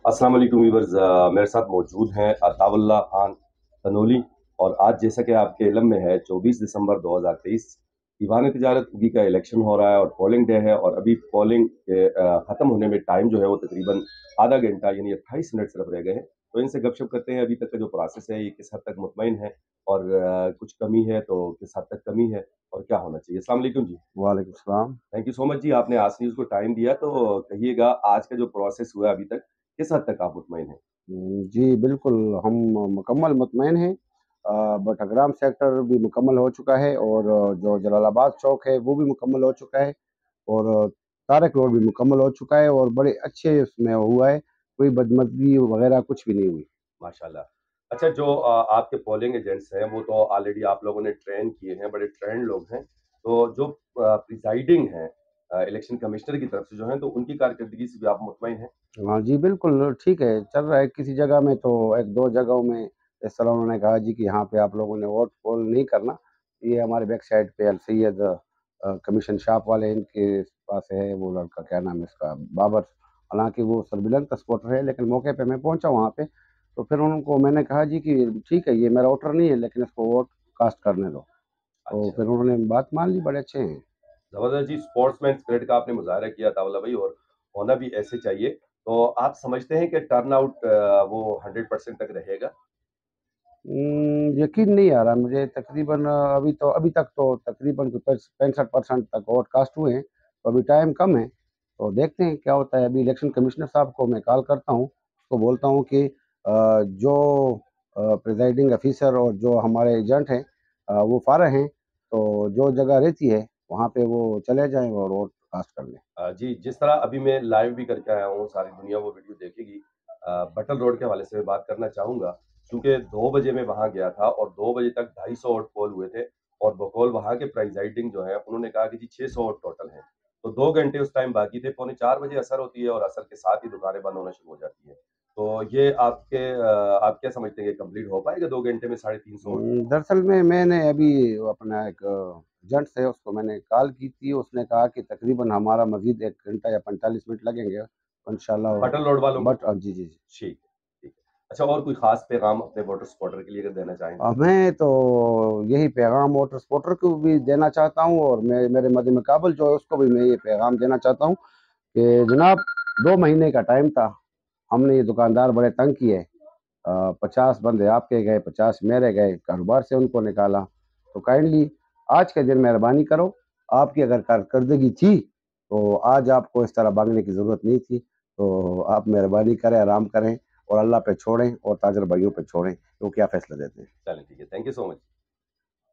अस्सलाम वालेकुम व्यूअर्स, मेरे साथ मौजूद हैं अताउल्लाह खान तनोली। और आज जैसा कि आपके इल्म में है 24 दिसंबर 2023 दीवान तिजारत उगी का इलेक्शन हो रहा है और पोलिंग डे है। और अभी पोलिंग के ख़त्म होने में टाइम जो है वो तकरीबन आधा घंटा यानी 28 मिनट सिर्फ रह गए हैं। तो इनसे गपशप करते हैं अभी तक का जो प्रोसेस है ये किस हद तक मुतमईन है, और कुछ कमी है तो किस हद तक कमी है और क्या होना चाहिए। अस्सलाम वालेकुम जी। वालेकुम सलाम। थैंक यू सो मच जी, आपने आज न्यूज़ को टाइम दिया। तो कहिएगा आज का जो प्रोसेस हुआ है अभी तक, किस हद तक आप मुतमईन हैं? जी, बिल्कुल हम मुकम्मल मुतमईन हैं। बटग्राम सेक्टर भी मुकम्मल हो चुका है और जो जलालाबाद चौक है वो भी मुकम्मल हो चुका है और तारक रोड भी मुकम्मल हो चुका है और बड़े अच्छे उसमें हुआ है, कोई बदमज़गी वगैरह कुछ भी नहीं हुई। माशाल्लाह। अच्छा, जो आपके पोलिंग एजेंट्स हैं वो तो ऑलरेडी आप लोगों ने ट्रेन किए हैं, बड़े ट्रेन्ड लोग हैं। तो जो प्रिज़ाइडिंग हैं इलेक्शन कमिश्नर की तरफ से जो हैं, तो उनकी कारकर्दगी से भी आप मुतमईन हैं? हाँ जी, बिल्कुल ठीक है, चल रहा है। किसी जगह में तो 1-2 जगहों में इस तरह उन्होंने कहा जी कि यहाँ पे आप लोगों ने वोट पोल नहीं करना। ये हमारे बैक साइड पे अल सैयद कमीशन शॉप वाले इनके पास है, वो लड़का क्या नाम है इसका बाबर, हालाँकि वो सर्विलेंस का सपोर्टर है, लेकिन मौके पे मैं पहुँचा वहाँ पे, तो फिर उनको मैंने कहा जी कि ठीक है, ये मेरा वोटर नहीं है लेकिन इसको वोट कास्ट करने दो। तो अच्छा, फिर उन्होंने बात मान ली, बड़े अच्छे हैं। ज़बरदस्त जी, स्पोर्ट्समैन स्पिरिट का आपने मुज़ाहरा किया अताउल्लाह भाई, और होना भी ऐसे चाहिए। तो आप समझते हैं कि टर्नआउट वो 100% तक रहेगा? यकीन नहीं आ रहा मुझे। तकरीबन अभी तक तो तकरीबन 65% तक वोट कास्ट हुए हैं, तो अभी टाइम कम है, तो देखते हैं क्या होता है। अभी इलेक्शन कमिश्नर साहब को मैं कॉल करता हूँ, उसको बोलता हूँ कि जो प्रिज़ाइडिंग ऑफ़िसर और जो हमारे एजेंट हैं वो फ़ारग हैं, तो जो जगह रहती है, वहाँ पे वो चले जाएँ और वोट कास्ट कर लें। जी, जिस तरह अभी मैं लाइव भी करके आया हूँ, सारी दुनिया वो वीडियो देखेगी। बटल रोड के हवाले से मैं बात करना चाहूँगा, क्योंकि 2 बजे मैं वहाँ गया था और 2 बजे तक 250 वोट पोल हुए थे। और बकौल वहाँ के प्रिजाइडिंग जो हैं, उन्होंने कहा कि जी 600 वोट टोटल हैं। तो 2 घंटे उस टाइम बाकी थे, पौने 4 बजे असर होती है और असर के साथ ही दुकानें बंद होना शुरू हो जाती हैं। तो ये आप क्या समझते हैं कि कंप्लीट हो पाएगा 2 घंटे में 350 वोट? दरअसल में मैंने अभी अपना एक एजेंट है उसको मैंने कॉल की थी, उसने कहा कि तकरीबन हमारा मज़ीद 1 घंटा या 45 मिनट लगेंगे इंशाल्लाह। बटल रोड वालों को? जी, जी, जी। ठीक है, ठीक है। अच्छा, और कोई ख़ास पैगाम अपने वोटर सपोर्टर के लिए अगर देना चाहें तो? मैं तो यही पैगाम वोटर सपोर्टर को भी देना चाहता हूँ और मैं मेरे मद्देमुकाबल जो है उसको भी मैं ये पैगाम देना चाहता हूँ कि जनाब 2 महीने का टाइम था, हमने ये दुकानदार बड़े तंग किए। 50 बंदे आपके गए, 50 मेरे गए, कारोबार से उनको निकाला। तो काइंडली आज के दिन मेहरबानी करो, आपकी अगर कारकर्दगी थी, तो आज आपको इस तरह भागने की ज़रूरत नहीं थी। तो आप मेहरबानी करें, आराम करें और अल्लाह पे छोड़ें और ताजर भाइयों पे छोड़ें, वो क्या फ़ैसला देते हैं। चलें, ठीक है। Thank you so much.